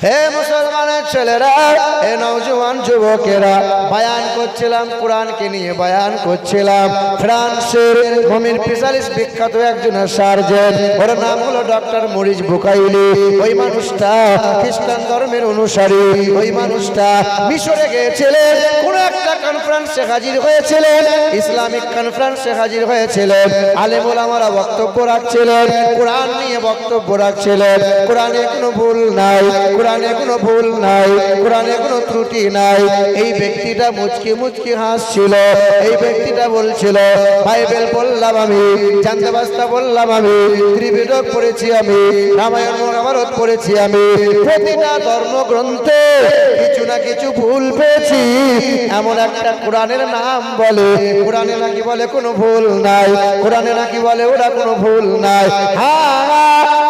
হে মুসলমানের ছেলেরা, হে নওজোয়ান যুবকেরা, বয়ান করছিলাম, কোরআনকে নিয়ে বয়ান করছিলাম। ফ্রান্সের মমির স্পেশালিস্ট বিখ্যাত একজন সার্জন, ওর নাম হলো ডক্টর মরিস বুকাইলি। ওই মানুষটা খ্রিস্টান ধর্মের অনুসারী। ওই মানুষটা মিশরে গিয়েছিলেন, কোন একটা কনফারেন্সে হাজির হয়েছিলেন, ইসলামিক কনফারেন্সে হাজির হয়েছিলেন। আলেম ওলামারা বক্তব্য রাখছিলেন, কোরআন নিয়ে বক্তব্য রাখছিলেন। কোরআনে কোনো ভুল নাই, কোরআনে কোনো ভুল নাই, কোরআনে কোনো ত্রুটি নাই। এই ব্যক্তিটা মুচকি মুচকি হাসছিল। এই ব্যক্তিটা বলছিল, বাইবেল বললাম আমি, জানতাবাস্তা বললাম আমি, ত্রিপিটক পড়েছি আমি, রামায়ণ মহাভারত পড়েছি আমি, প্রতিটা ধর্মগ্রন্থে কিছু না কিছু ভুল পেয়েছি। এমন একটা কোরআনের নাম বলে, কোরআনে নাকি বলে কোনো ভুল নাই, কোরআনে নাকি বলে ওরা কোনো ভুল নাই। হ্যাঁ,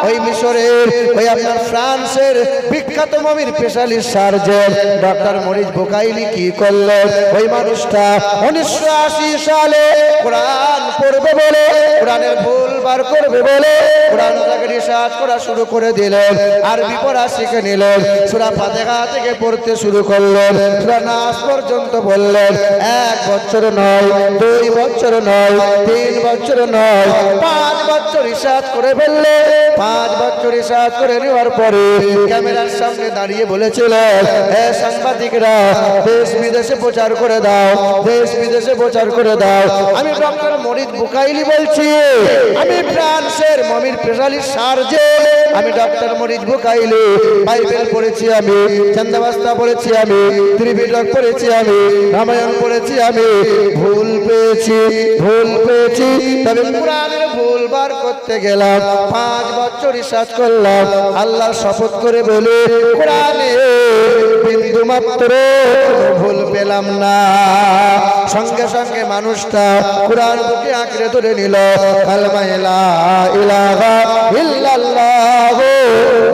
ওই মিশরের, ওই আপনার ফ্রান্সের বিখ্যাত মমির specialist surgeon doctor Maurice Bucaille কি করলেন? ওই মানুষটা 1980 সালে কোরআন পড়বে বলে, কোরআনের ভুল বার করবে বলে কোরআনটাকে রিসার্চ করা শুরু করে দিলেন। আরবি পড়া শিখে নিলেন, সূরা ফাতিহা থেকে পড়তে শুরু করলেন, সূরা নাস পর্যন্ত বললেন। 1 বছর নয়, 2 বছর নয়, 3 বছর নয়, 5 বছর রিসার্চ করে ফেললে। 5 বছর রিসার্চ করে নেওয়ার পরে ক্যামেরার সামনে দাঁড়িয়ে বলেছিলেন, হে সাংবাদিকরা, দেশ বিদেশে প্রচার করে দাও, দেশ বিদেশে প্রচার করে দাও। আমি ডক্টর মরিস বুকাইলি বলছি, আমি ফ্রান্সের মমির স্পেশালিস্ট সার্জন, আমি ডক্টর মরিস বুকাইলি। বাইবেল পড়েছি আমি, জানতাবাস্তা পড়েছি আমি, ত্রিপিটক পড়েছি আমি, রামায়ণ পড়েছি আমি, ভুল পেয়েছি, ভুল পেয়েছি। তবে কোরআনের ভুল বার করতে গেলাম, 5 বছর রিসার্চ করলাম। আল্লাহর শপথ করে বলে কোরআনে বিন্দু মাত্র ভুল পেলাম না। সঙ্গে সঙ্গে মানুষটা কোরআন বুকে আঁকড়ে ধরে নিল, কালেমা লা ইলাহা ইল্লাল্লাহ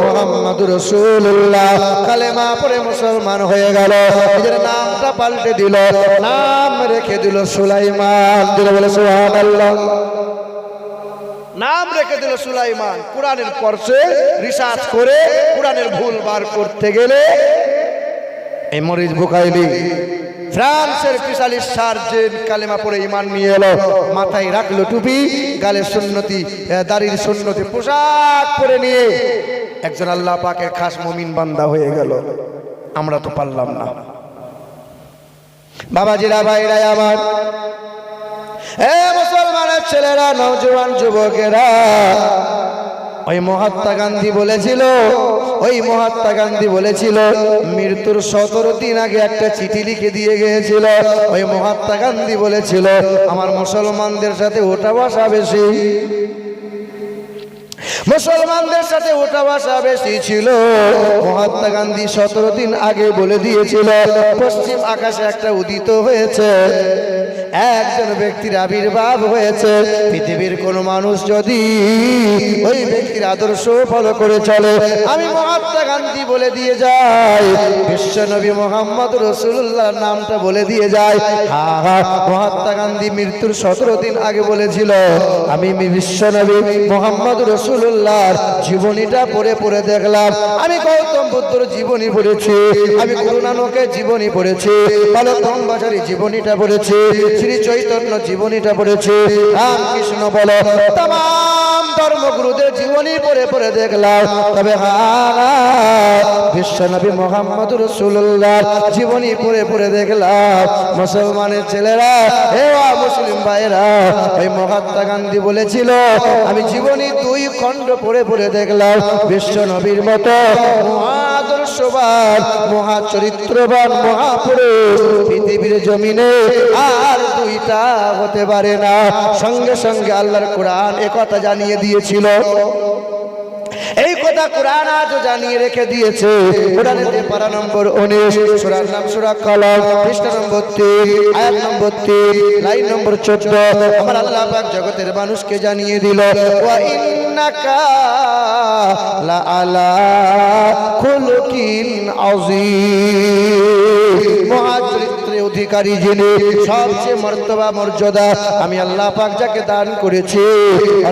মুহাম্মাদুর রাসূলুল্লাহ। কালেমা পড়ে মুসলমান হয়ে গেল। নিজের নামটা পাল্টে দিল, নাম রেখে দিল সুলাইমান। দিল বলে সুবহানাল্লাহ, নাম রেখে দিল সুলাইমান। কোরআনের পর্ষে রিসার্চ করে কোরআনের ভুল বার করতে গেলে এই মরিস বুকাইলি ফ্রান্সের স্পেশালিস্ট সার্জন কালেমা পড়ে ঈমান নিয়ে এলো। মাথায় রাখলো টুপি, গালে সুন্নতি, দাড়ির সুন্নতি পোশাক পরে নিয়ে একজন আল্লাহ পাকের খাস মুমিন বান্দা হয়ে গেল। আমরা তো পারলাম না। বাবাজিরা, ভাইরা আমার, এ মুসলমানের ছেলেরা, নওজোয়ান যুবকেরা, ওই মহাত্মা গান্ধী বলেছিল, ওই মহাত্মা গান্ধী বলেছিল, মৃত্যুর 17 দিন আগে একটা চিঠি লিখে দিয়ে গিয়েছিল। ওই মহাত্মা গান্ধী বলেছিল, আমার মুসলমানদের সাথে ওঠা বসা বেশি, মুসলমানদের সাথে ওঠা বসা বেশি ছিল। মহাত্মা গান্ধী 17 দিন আগে বলে দিয়েছিল, পশ্চিম আকাশে একটা উদিত হয়েছে, একজন ব্যক্তির আবির্ভাব হয়েছে। পৃথিবীর কোন মানুষ যদি ওই ব্যক্তির আদর্শ ফলো করে চলে, আমি মহাত্মা গান্ধী বলে দিয়ে যাই, বিশ্ব নবী মুহাম্মদ রাসূলুল্লাহর নামটা বলে দিয়ে যায়। মহাত্মা গান্ধী মৃত্যুর 17 দিন আগে বলেছিল, আমি বিশ্ব নবী মুহাম্মদ রাসূলুল্লাহর জীবনীটা পড়ে পড়ে দেখলাম। আমি গৌতম বুদ্ধর জীবনী পড়েছি, আমি গুরু নানকের জীবনী পড়েছি, বালকরাম বাজারের জীবনীটা পড়েছি, শ্রী চৈতন্য জীবনীটা পড়েছি, রামকৃষ্ণ বলো তাম ধর্মগুরুদের জীবনী পড়ে পড়ে দেখলাম। তবে বিশ্ব নবী মুহাম্মদ রাসূলুল্লাহর জীবনী পড়ে পড়ে দেখলাম। মুসলমানের ছেলেরা, হে মুসলিম ভাইরা, ওই মহাত্মা গান্ধী বলেছিল, আমি জীবনী 2 খণ্ড পড়ে পড়ে দেখলাম, বিশ্ব নবীর মতো মহাদর্শবান, মহাচরিত্রবান মহাপুরুষ পৃথিবীর জমিনে আর 2টা হতে পারে না। সঙ্গে সঙ্গে আল্লাহর কোরআন একথা জানিয়ে দিয়েছিল। এই কথা কোরআন আজও জানিয়ে রেখে দিয়েছে। কোরআনেতে পারা নম্বর 19, সূরার নাম সূরা কলম, পৃষ্ঠা নম্বর 3, আয়াত নম্বর 3, লাইন নম্বর 14। আমার আল্লাহ পাক জগতের মানুষকে জানিয়ে দিল, ওয়া ইন্নাকা লা আলা খুলুকিন আযীম। মহাচরিত্রে অধিকারী যিনি, সবচেয়ে মর্তবা মর্যাদা আমি আল্লাহ পাক যাকে দান করেছি,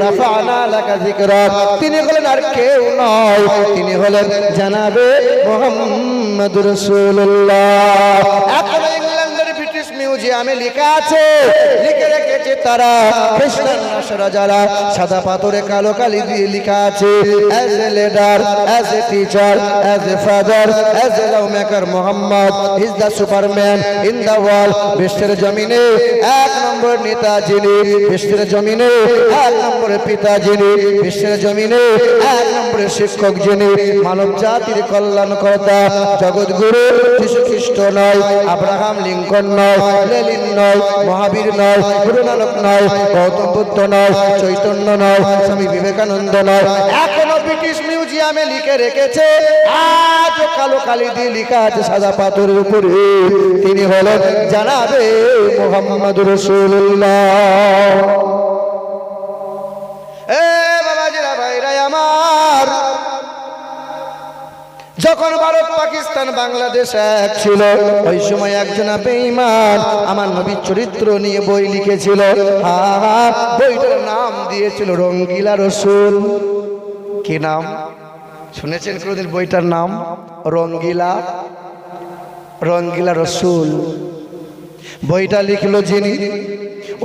রাফা'না লাকা যিকরাক, তিনি হলেন আর কেউ নয়, তিনি হলেন জানাবে মুহাম্মদুর রাসূলুল্লাহ। এখন ইংল্যান্ডের ব্রিটিশ মিউজিয়ামে লেখা আছে, লিখে রেখেছে তারা খ্রিস্টান নাসারা যারা, সাদা পাথরে কালো কালি দিয়ে লেখা আছে, as a leader, as a teacher, as a father, as a love maker, Muhammad is the Superman in the world. বিশ্বের জমিনে এক নম্বর নেতা যিনি, বিশ্বের জমিনে এক নম্বরের পিতা যিনি, বিশ্বের জমিনে এক নম্বরের শিক্ষক যিনি, মানব জাতির কল্যাণকর্তা, জগৎগুরু যীশু খ্রিস্ট নয়, আব্রাহাম লিঙ্কন নয়, লেনিন নয়, মহাবীর নয়, গুরু নানক নয়, গৌতম বুদ্ধ নয়, চৈতন্য নয়, স্বামী বিবেকানন্দ নয়। এখনো ব্রিটিশ মিউজিয়ামে লিখে রেখেছে, আজ কালো কালি দিয়ে লেখা আছে সাদা পাথরের উপরে, তিনি হলেন জানাবে মুহাম্মদুর রাসূলুল্লাহ। এ বাবাজিরা ভাইরা আমার, যখন ভারত পাকিস্তান বাংলাদেশ এক ছিল, ওই সময় একজন বেঈমান আমার নবীর চরিত্র নিয়ে বই লিখেছিল। বইটার নাম দিয়েছিল রঙ্গিলা রসুল। কি নাম শুনেছেন কোনদিন? বইটার নাম রঙ্গিলা, রঙ্গিলা রসুল। বইটা লিখলো যিনি,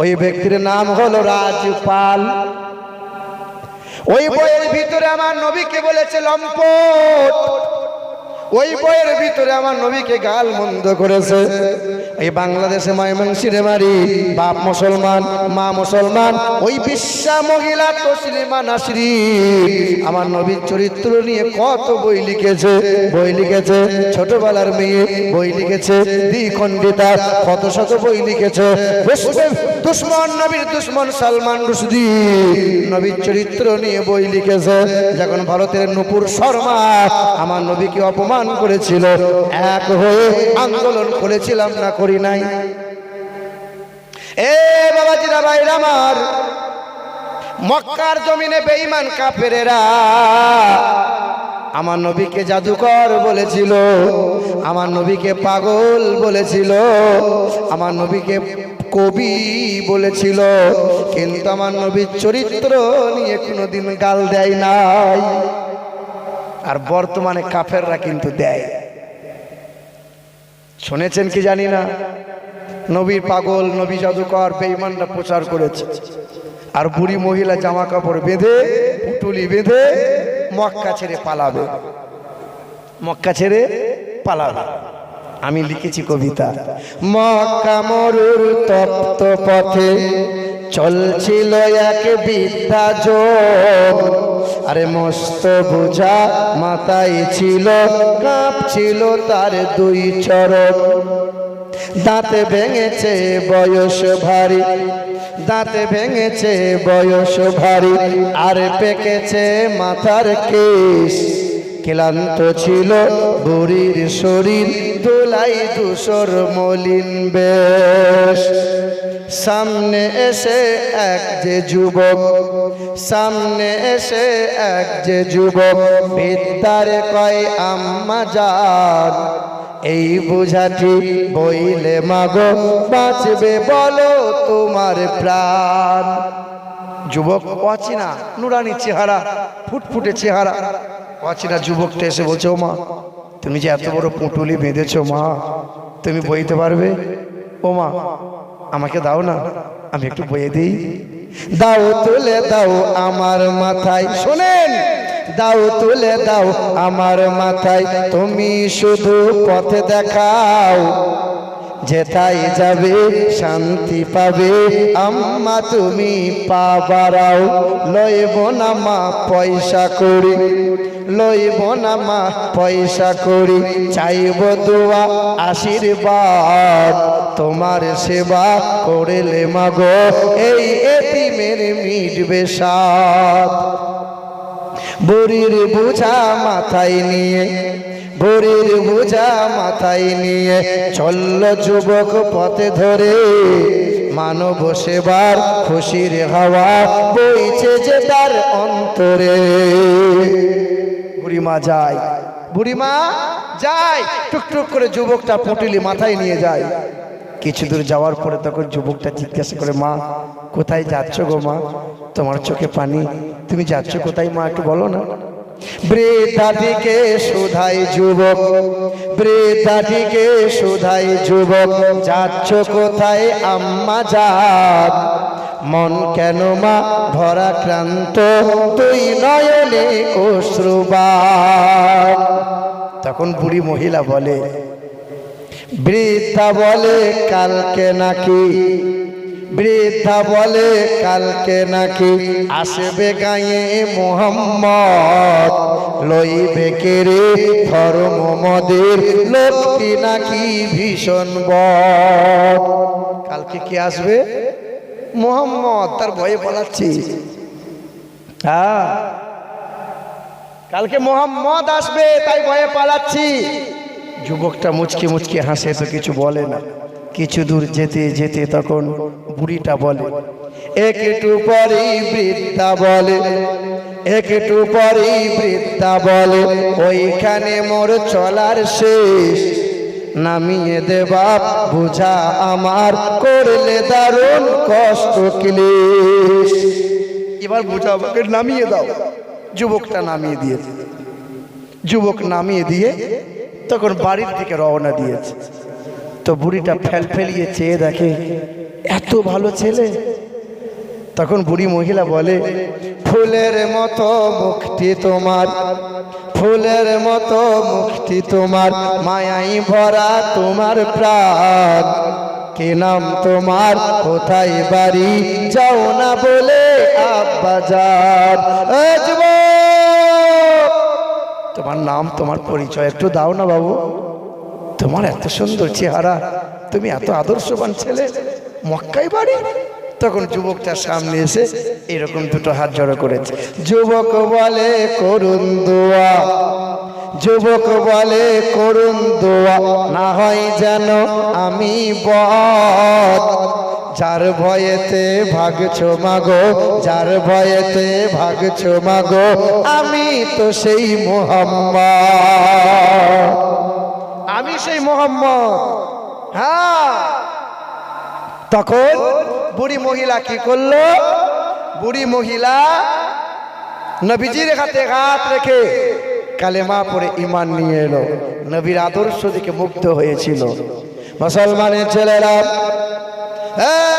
ওই ব্যক্তির নাম হলো রাজপাল। ওই বইয়ের ভিতরে আমার নবীকে বলেছে লম্পট, ওই বইয়ের ভিতরে আমার নবীকে গাল মন্দ করেছে। এই বাংলাদেশে ময়মনসিংহে বাড়ি, বাপ মুসলমান, মা মুসলমান, ওই বিশ্বা মহিলা তসলিমা নাসরিন আমার নবীর চরিত্র নিয়ে কত বই লিখেছে। বই লিখেছে ছোটবেলার মেয়ে, বই লিখেছে দ্বিখণ্ডিতা, কত শত বই লিখেছে। দুশ্মন, নবীর দুশ্মন সালমান রুশদি নবীর চরিত্র নিয়ে বই লিখেছে। যখন ভারতের নূপুর শর্মা আমার নবীকে অপমান করেছিল, এক হয়ে আন্দোলন করেছিলাম না, করি নাই? এ বাবাজিরা ভাইরা আমার, মক্কার জমিনে বেঈমান কাফেরেরা আমার নবীকে জাদুকর বলেছিল, আমার নবীকে পাগল বলেছিল, আমার নবীকে কবি বলেছিল, কিন্তু আমার নবীর চরিত্র নিয়ে কোনোদিন গাল দেয় নাই। আর বর্তমানে কাফেররা কিন্তু দেয়। শুনেছেন কি জানি না, নবী পাগল, নবী জাদুকর বেঈমানরা প্রচার করেছে। আর বুড়ি মহিলা জামা কাপড় বেঁধে, পুটুলি বেঁধে মক্কা ছেড়ে পালাবে, মক্কা ছেড়ে পালাবে। আমি লিখেছি কবিতা, মক্কা মরুর তপ্ত পথে চলছিল এক বৃদ্ধা যোগ, আরে মস্ত বোঝা মাথায় ছিল, কাঁপছিল তার দুই চরণ, দাঁতে ভেঙেছে বয়স ভারী, দাঁতে ভেঙেছে বয়স ভারী, আর পেকেছে মাথার কেশ, ক্লান্ত ছিল বুড়ির শরীর, দোলাই ধূসর মলিন বেশ। সামনে এসে এক যে যুবক, সামনে এসে এক যে যুবক, বিদ্যারে কয় আম্মা জান, এই বোঝাটি বইলে মাগো, বাঁচবে বলো তোমার প্রাণ। যুবক অচেনা, নুরানি চেহারা, ফুটফুটে চেহারা, অচেনা যুবকটা এসে বলছে, ও মা, তুমি যে এত বড় পুঁটুলি বেঁধেছো মা, তুমি বইতে পারবে? ও মা, আমাকে দাও না, আমি একটু বইয়ে দিই। দাও তুলে দাও আমার মাথায়, শোনেন, দাও তুলে দাও আমার মাথায়, তুমি শুধু পথে দেখাও, যেথায় যাবে শান্তি পাবে আম্মা তুমি পা বাড়াও। লইব না মা পয়সা করি, লইব না মা পয়সা করি, চাইব দোয়া আশীর্বাদ, তোমার সেবা করেলে মাগো এই এতিমের মিটবে সাধ। বুড়ির বোঝা মাথায় নিয়ে, বুড়ির বোঝা মাথায় নিয়ে চলল যুবক পথে ধরে, মানব সেবার খুশির হাওয়া বইছে যে তার অন্তরে। বুড়িমা যায়, বুড়িমা যায়, টুকটুক করে যুবকটা পুঁটুলি মাথায় নিয়ে যায়। কিছু দূর যাওয়ার পরে তখন যুবকটা জিজ্ঞাসা করে, মা কোথায় যাচ্ছ গো মা? তোমার চোখে পানি, তুমি যাচ্ছ কোথায় মা, একটু বলো না। বৃদ্ধাটিকে শুধাই যুবক, বৃদ্ধাটিকে শুধাই যুবক, যাচ্ছ কোথায় আম্মা জান? মন কেন মা ভরা ক্লান্ত, তুই নয়নে অশ্রুবাণ। তখন বুড়ি মহিলা বলে, বৃদ্ধা বলে কালকে নাকি, বৃদ্ধা বলে কালকে নাকি আসবে গায়ে মোহাম্মদ, লইবে কেরে ধর্ম মদের লোকটি নাকি ভীষণ বদ। কালকে কি আসবে? মোহাম্মদ, তার ভয়ে পালাচ্ছি। হ্যাঁ, কালকে মোহাম্মদ আসবে তাই ভয়ে পালাচ্ছি। যুবকটা মুচকি মুচকি হাসে, তো কিছু বলে না। কিছু দূর যেতে যেতে তখন বুড়িটা বলে, একটু পরেই বৃদ্ধা বলে, একটু পরেই বৃদ্ধা বলে, ওইখানে মোর চলার শেষ, নামিয়ে দে বাপ বুঝা আমার, করলে দারুণ কষ্ট ক্লেশ। এবার বুঝা আমাকে নামিয়ে দাও। যুবকটা নামিয়ে দিয়েছে। যুবক নামিয়ে দিয়ে তখন বাড়ির দিকে রওনা দিয়েছে। তো বুড়িটা ফেলিয়ে চেয়ে দেখে এত ভালো ছেলে। তখন বুড়ি মহিলা বলে, ফুলের মতো মুখটি তোমার, ফুলের মতো মুখটি তোমার, মায়াই ভরা তোমার প্রাণ, কি নাম তোমার, কোথায় বাড়ি, যাও না বলে আব্বা যান। তোমার নাম, তোমার পরিচয় একটু দাও না বাবু। তোমার এত সুন্দর চেহারা, তুমি এত আদর্শবান ছেলে, মক্কায় বাড়ি। তখন যুবকটার সামনে এসে এরকম দুটো হাত জড়ো করেছে। যুবক বলে করুন দোয়া, যুবক বলে করুন দোয়া, না হয় যেন আমি বদ, যার ভয়েতে ভাগছো মাগো, যার ভয়েতে ভাগছো মাগো, আমি তো সেই মোহাম্মদ, আমি সেই মোহাম্মদ। হ্যাঁ, তখন বুড়ি মহিলা কি করলো? বুড়ি মহিলা নবীজির হাতে হাত রেখে কালেমা পড়ে ঈমান নিয়ে এলো। নবীর আদর্শ দেখে মুগ্ধ হয়েছিল। মুসলমানের ছেলেরা,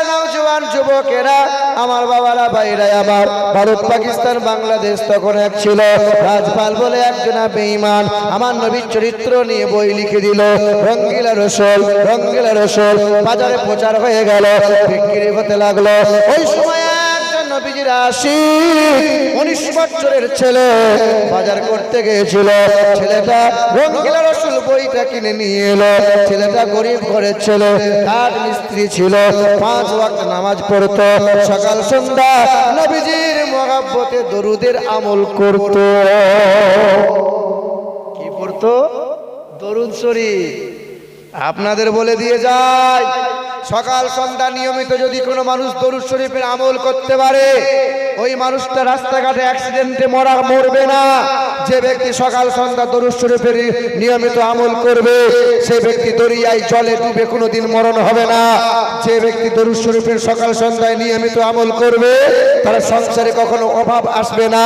নওজোয়ান যুবকেরা, আমার বাবারা, ভাইরা আমার, ভারত পাকিস্তান বাংলাদেশ তখন এক ছিল। রাজপাল বলে একজনা বেঈমান আমার নবীর চরিত্র নিয়ে বই লিখে দিল। রঙ্গিলা রসুল, রঙ্গিলা রসুল বাজারে প্রচার হয়ে গেল, বিক্রি হতে লাগলো। ওই সময় নবীজির 19 বছরের ছেলে বাজার করতে গিয়েছিল। ছেলেটা রঙ্গিলা রসুল বইটা কিনে নিয়ে এলো। ছেলেটা গরিব ঘরের ছেলে, কাঠ মিস্ত্রি ছিল, 5 ওয়াক্ত নামাজ পড়তো, সকাল সন্ধ্যা নবীজির মহব্বতে দরুদের আমল করত। কি পড়তো? দরুদ শরীফ। আপনাদের বলে দিয়ে যায়, সকাল সন্ধ্যা নিয়মিত যদি কোনো মানুষ দরুদ শরীফের আমল করতে পারে, ওই মানুষটা রাস্তাঘাটে অ্যাক্সিডেন্টে মরবে না। যে ব্যক্তি সকাল সন্ধ্যা দরুদ শরীফের নিয়মিত আমল করবে, সে ব্যক্তি দরিয়ায় জলে ডুবে কোনোদিন মরণ হবে না। যে ব্যক্তি দরুদ শরীফের সকাল সন্ধ্যায় নিয়মিত আমল করবে, তার সংসারে কখনো অভাব আসবে না।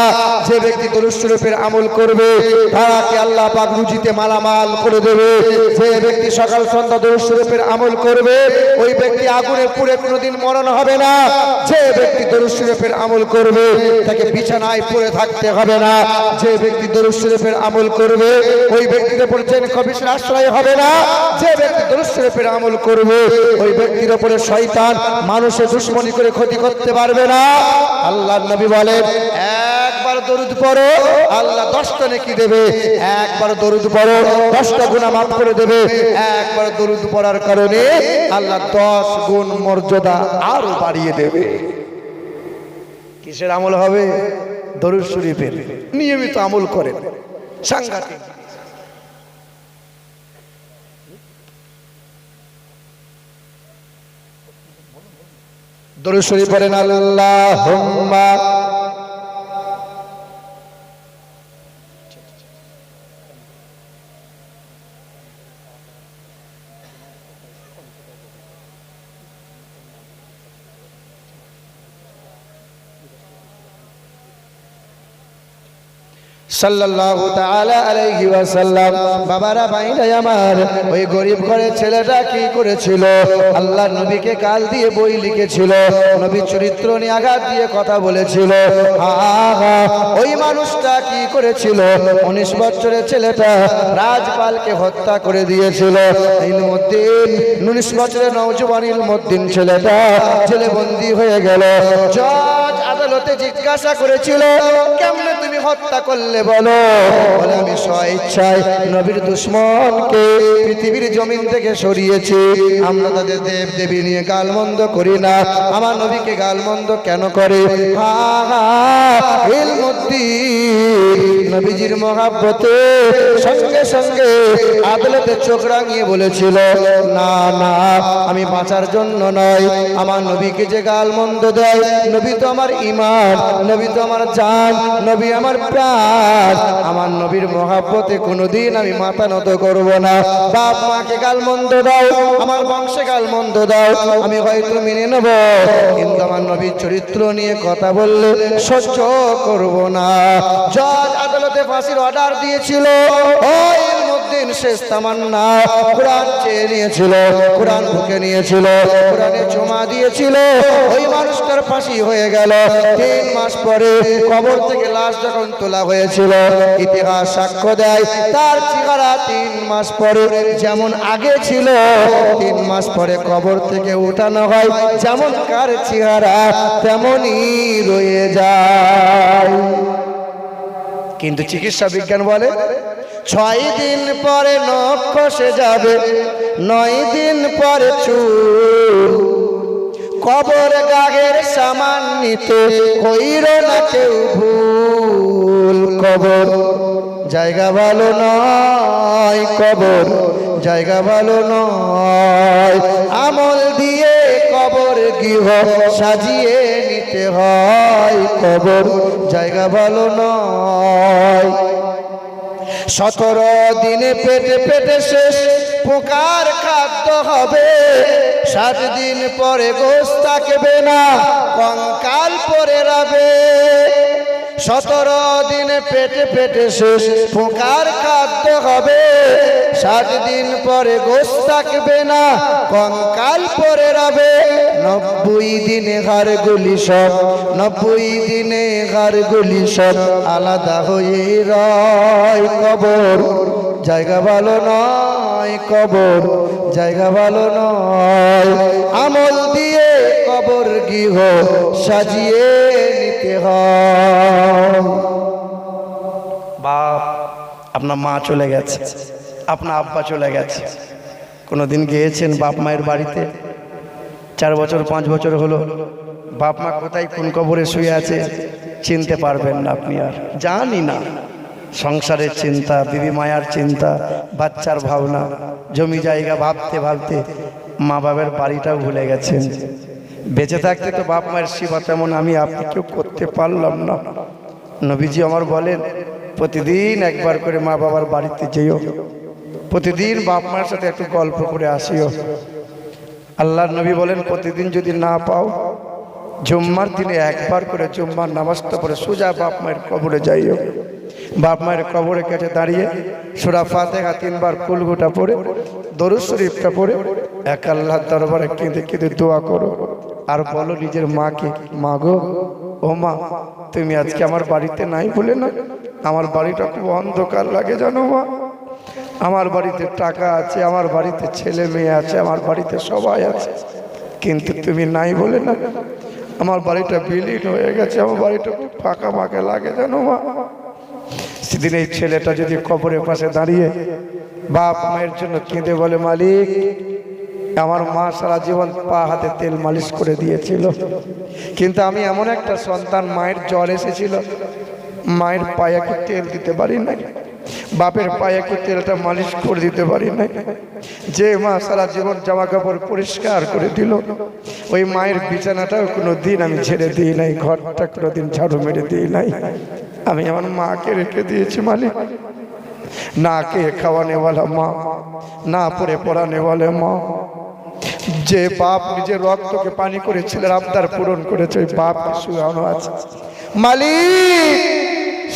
যে ব্যক্তি দরুদ শরীফের আমল করবে, তাকে আল্লাহ পাক রুজিতে মালামাল করে দেবে। যে ব্যক্তি সকাল সন্ধ্যা দরুদ শরীফের আমল করবে, ওই ব্যক্তি আগুনে পুড়ে কোনোদিন মরণ হবে না। যে ব্যক্তি দরুদ শরীফের আমল করবে, তাকে বিছানায় পড়ে থাকতে হবে না। যে ব্যক্তি দরুদ শরীফের আমল করবে, ওই ব্যক্তির উপর জেন খবিশের আশ্রয় হবে না। যে ব্যক্তি দরুদ শরীফের আমল করবে, ওই ব্যক্তির উপরে শয়তান মানুষের দুশমনি করে ক্ষতি করতে পারবে না। আল্লাহর নবী বলেন, একবার দরুদ পড়ো, আল্লাহ 10টা নেকি দেবে। একবার দরুদ পড়ো, 10টা গুনাহ মাফ করে দেবে। একবার দরুদ পড়ার কারণে আল্লাহ 10 গুণ মর্যাদা আরো বাড়িয়ে দেবে। কিসের আমল হবে? দরুদ শরীফের নিয়মিত আমল করেন, সাংঘাতিক। দরুদ শরীফ পড়েন, আল্লাহুম্মা সাল্লাল্লাহু তাআলা আলাইহি ওয়াসাল্লাম। বাবারা ভাইরা আমার, ওই গরিব ঘরের ছেলেটা কি করেছিল? আল্লাহ নবীকে কাল দিয়ে বই লিখেছিল, নবী চরিত্র নিয়ে আঘাত দিয়ে কথা বলেছিল। ওই মানুষটা কি করেছিল? 19 বছরের ছেলেটা রাজপালকে হত্যা করে দিয়েছিল। ইলমুদ্দিন 19 বছরের নওজোয়ান ইলমুদ্দিন ছেলেটা জেলে বন্দী হয়ে গেল। জজ আদালতে জিজ্ঞাসা করেছিল, কেমনে তুমি হত্যা করলে বলো? বলে, আমি স্বেচ্ছায় নবীর দুশমনকে পৃথিবীর জমিন থেকে সরিয়েছি। আমরা তাদের দেব দেবী নিয়ে গালমন্দ করি না, আমার নবীকে গালমন্দ কেন করে? ইলমুদ্দিন নবীজির মহব্বতে সঙ্গে সঙ্গে আদালতে চোখ রাঙিয়ে বলেছিল, না না, আমি বাঁচার জন্য নয়, আমার নবীকে যে গালমন্দ দেয়, নবী তো আমার ঈমান, নবী তো আমার জান, নবী আমার প্রাণ, আমার নবীর মহব্বতে কোনোদিন আমি মাথা নত করব না। বাপ মাকে গালমন্দ দাও, আমার বংশে গালমন্দ দাও, আমি হয়তো মেনে নেব, কিন্তু আমার নবীর চরিত্র নিয়ে কথা বললে সহ্য করব না। জজ আদালতে ফাঁসির অর্ডার দিয়েছিল। ওই ইলমুদ্দিন শেষ তামান্না কোরআন চেয়ে নিয়েছিল, কোরআন বুকে নিয়েছিল, কোরআনে জমা দিয়েছিল। ওই মানুষটার ফাঁসি হয়ে গেল। 3 মাস পরে কবর থেকে লাশ যখন তোলা হয়েছিল, ইতিহাস সাক্ষ্য দেয় তার চেহারা 3 মাস পরে যেমন আগে ছিল, 3 মাস পরে কবর থেকে উঠানো হয়, যেমন কার চেহারা তেমনই রয়ে যায়। কিন্তু চিকিৎসা বিজ্ঞান বলে 6 দিন পরে নখ খসে যাবে, 9 দিন পরে চুল, কবর গাগের সামান নিতে কইর না কেউ ভুল। কবর জায়গা ভালো নয়, কবর জায়গা ভালো নয়, আমল দিয়ে কবর গৃহ সাজিয়ে নিতে হয়, কবর জায়গা ভালো নয়। 17 দিনে পেটে পেটে শেষ পোকার খাদ্য হবে, 7 দিন পরে গোশত থাকবে না, কঙ্কাল পরে রবে। 17 দিনে পেটে পেটে শেষ পোকার খাদ্য হবে, 7 দিন পরে গোশত থাকবে না, কঙ্কাল পরে রবে। 90 দিনে হাড়গুলি সব, 90 দিনে হাড়গুলি সব আলাদা হয়ে রয়, কবর জায়গা ভালো নয়, কবর জায়গা ভালো নয়, আমল দিয়ে কবর গৃহ সাজিয়ে নিতে হয়। বাপ, আপনার মা চলে গেছে, আপনার আব্বা চলে গেছে, কোনোদিন গিয়েছেন বাপ মায়ের বাড়িতে? 4 বছর 5 বছর হলো, বাপ মা কোথায় কোন কবরে শুয়ে আছে চিনতে পারবেন না আপনি, আর জানি না। সংসারের চিন্তা, বিবি মায়ার চিন্তা, বাচ্চার ভাবনা, জমি জায়গা ভাবতে ভাবতে মা বাবার বাড়িটাও ভুলে গেছেন। বেঁচে থাকতে তো বাপ মায়ের সেবা তেমন আমি আপনি কেউ করতে পারলাম না। নবীজি আমার বলেন, প্রতিদিন একবার করে মা বাবার বাড়িতে যেও, প্রতিদিন বাপ মায়ের সাথে একটু গল্প করে আসিও। আল্লাহর নবী বলেন, প্রতিদিন যদি না পাও, জুম্মার দিনে একবার করে জুম্মার নামাজটা পড়ে সোজা বাপ মায়ের কবরে যাইও। বাপ মায়ের কবরের কাছে দাঁড়িয়ে সূরা ফাতিহা 3 বার কুলগুটা পড়ে, দরুদ শরীফটা পড়ে এক আল্লাহর দরবারে কেঁদে কেঁদে দোয়া করো। আর বলো নিজের মাকে, মা গো, ও মা, তুমি আজকে আমার বাড়িতে নাই বলে না, আমার বাড়িটা খুব অন্ধকার লাগে জানো মা, আমার বাড়িতে টাকা আছে, আমার বাড়িতে ছেলে মেয়ে আছে, আমার বাড়িতে সবাই আছে, কিন্তু তুমি নাই বলে না আমার বাড়িটা বিলীন হয়ে গেছে, আমার বাড়িটা খুব ফাঁকা ফাঁকা লাগে জানো মা। সেদিন এই ছেলেটা যদি কবরের পাশে দাঁড়িয়ে বাপ মায়ের জন্য কেঁদে বলে, মালিক, আমার মা সারা জীবন পা হাতে তেল মালিশ করে দিয়েছিল, কিন্তু আমি এমন একটা সন্তান, মায়ের জ্বর এসেছিল, মায়ের পায়ে একটু তেল দিতে পারি নাই, বাপের পায়ে একটু তেলটা মালিশ করে দিতে পারি নাই। যে মা সারা জীবন জামা কাপড় পরিষ্কার করে দিল, ওই মায়ের বিছানাটাও কোনো দিন আমি ছেড়ে দিই নাই, ঘরটা কোনো দিন ঝাড়ু মেরে দিই নাই, আমি আমার মাকে রেখে দিয়েছি মালিক। না কে খাওয়ানেওয়ালা মা, না পরে পড়ানেওয়ালা মা, যে বাপ নিজের রক্তকে পানি করে ছেলের আবদার পূরণ করেছে, ওই বাপকে শুয়ানো আছে। মালিক,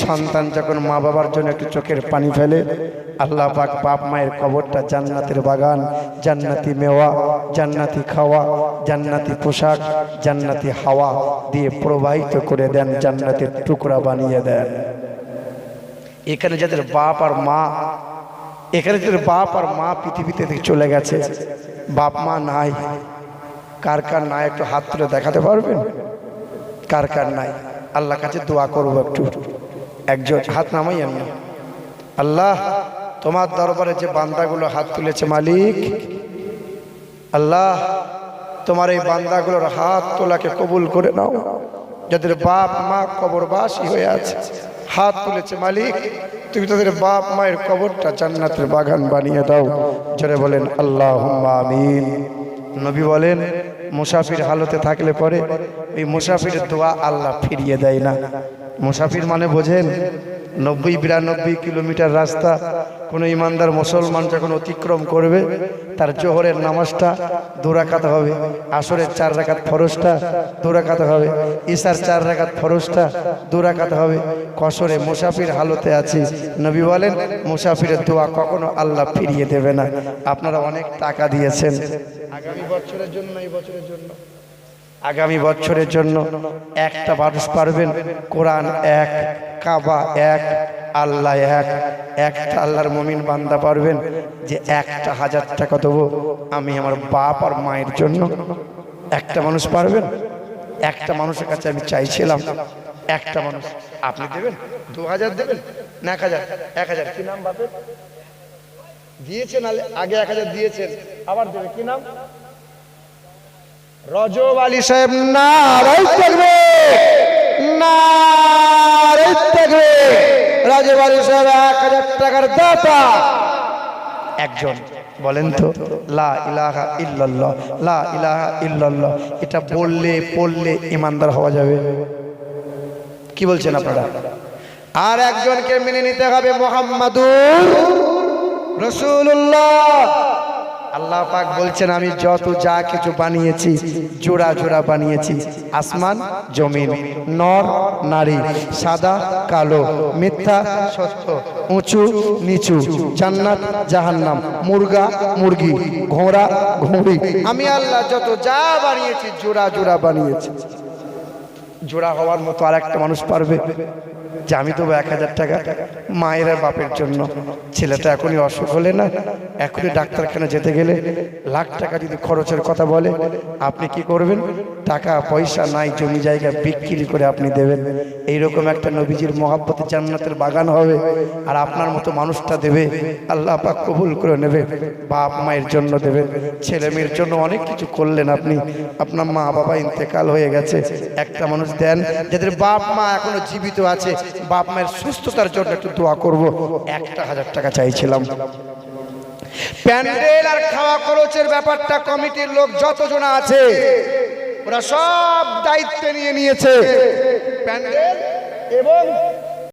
সন্তান যখন মা বাবার জন্য একটু চোখের পানি ফেলে, আল্লাহ পাক বাপ মায়ের কবরটা জান্নাতের বাগান, জান্নাতি মেওয়া, জান্নাতি খাওয়া, জান্নাতি পোশাক, জান্নাতি হাওয়া দিয়ে প্রবাহিত করে দেন, জান্নাতের টুকরা বানিয়ে দেন। এখানে যাদের বাপ আর মা, এখানে যাদের বাপ আর মা পৃথিবীতে থেকে চলে গেছে, বাপ মা নাই, কার কার নাই একটু হাত তুলে দেখাতে পারবেন? কার কার নাই? আল্লাহ কাছে দোয়া করবো একটু, একজন হাত নামাই। আমি আল্লাহ তোমার দরবারে যে বান্দাগুলো হাত তুলেছে মালিক, আল্লাহ তোমার এই বান্দাগুলোর হাত তোলাকে কবুল করে নাও। যাদের বাপ মা কবরবাসী হয়ে আছে, হাত তুলেছে মালিক, তুমি তাদের বাপ মায়ের কবরটা জান্নাতের বাগান বানিয়ে দাও। জোরে বলেন আল্লাহুম্মা আমিন। নবী বলেন মুসাফির হালতে থাকলে পরে এই মুসাফিরের দোয়া আল্লাহ ফিরিয়ে দেয় না। মুসাফির মানে বোঝেন, 90-92 কিলোমিটার রাস্তা কোনো ইমানদার মুসলমান যখন অতিক্রম করবে, তার জোহরের নামাজটা 2 রাকাত হবে, আসরের 4 রাকাত ফরজটা 2 রাকাত হবে, ইশার 4 রাকাত ফরজটা 2 রাকাত হবে। কসরে মুসাফির হালতে আছি, নবী বলেন মুসাফিরের দোয়া কখনো আল্লাহ ফিরিয়ে দেবে না। আপনারা অনেক টাকা দিয়েছেন আগামী বছরের জন্য, এই বছরের জন্য, আগামী বছরের জন্য একটা মানুষ পারবেন কোরআন এক, কাবা এক, আল্লাহ এক, একটা আল্লাহর মুমিন বান্দা পারবেন যে 1000 টাকা দেবো আমি আমার বাপ আর মায়ের জন্য? একটা মানুষ পারবেন? একটা মানুষের কাছে আমি চাইছিলাম, একটা মানুষ। আপনি দেবেন? 2000 দেবেন না 1000? 1000। কি নাম বাপের? দিয়েছেন আগে 1000 দিয়েছেন, আবার দেবে। কি নাম? রজব আলী সাহেব। নারে তাকবীর, নারে তাকবীর। রজব আলী সাহেব 1000 টাকার দাতা একজন। বলেন তো লা ইলাহা ইল্লাল্লাহ, লা ইলাহা ইল্লাল্লাহ এটা বললে পড়লে ইমানদার হওয়া যাবে? কি বলছেন আপনারা? আর একজনকে মেনে নিতে হবে, মুহাম্মাদুর রাসূলুল্লাহ। আল্লাহ পাক বলছেন আমি যত যা কিছু বানিয়েছি জোড়া জোড়া বানিয়েছি, আসমান জমিন, নর নারী, সাদা কালো, মিথ্যা সত্য, উঁচু নিচু, জান্নাত জাহান্নাম, মুরগা মুরগি, ঘোড়া ঘুড়ি, আমি আল্লাহ যত যা বানিয়েছি জোড়া জোড়া বানিয়েছি। জোড়া হওয়ার মতো আর একটা মানুষ পারবে যে আমি দেবো 1000 টাকা মায়ের আর বাপের জন্য? ছেলেটা এখনই অসুখ হলে না, এখনই ডাক্তারখানা যেতে গেলে লাখ টাকা যদি খরচের কথা বলে, আপনি কি করবেন? টাকা পয়সা নাই, জমি জায়গা বিক্রি করে আপনি দেবেন। এইরকম একটা নবীজির মহাব্বতে জান্নাতের বাগান হবে, আর আপনার মতো মানুষটা দেবে, আল্লাহ পাক কবুল করে নেবে। বাপ মায়ের জন্য দেবেন, ছেলে মেয়ের জন্য অনেক কিছু করলেন আপনি, আপনার মা বাবা ইন্তেকাল হয়ে গেছে, একটা মানুষ দেন যাদের বাপ মা এখনো জীবিত আছে, বাপ মায়ের সুস্থতার জন্য একটু দোয়া করব। 1000 টাকা চাইছিলাম। প্যান্ডেল আর খাওয়া খরচের ব্যাপারটা কমিটির লোক যতজন আছে ওরা সব দায়িত্ব নিয়ে নিয়েছে। প্যান্ডেল এবং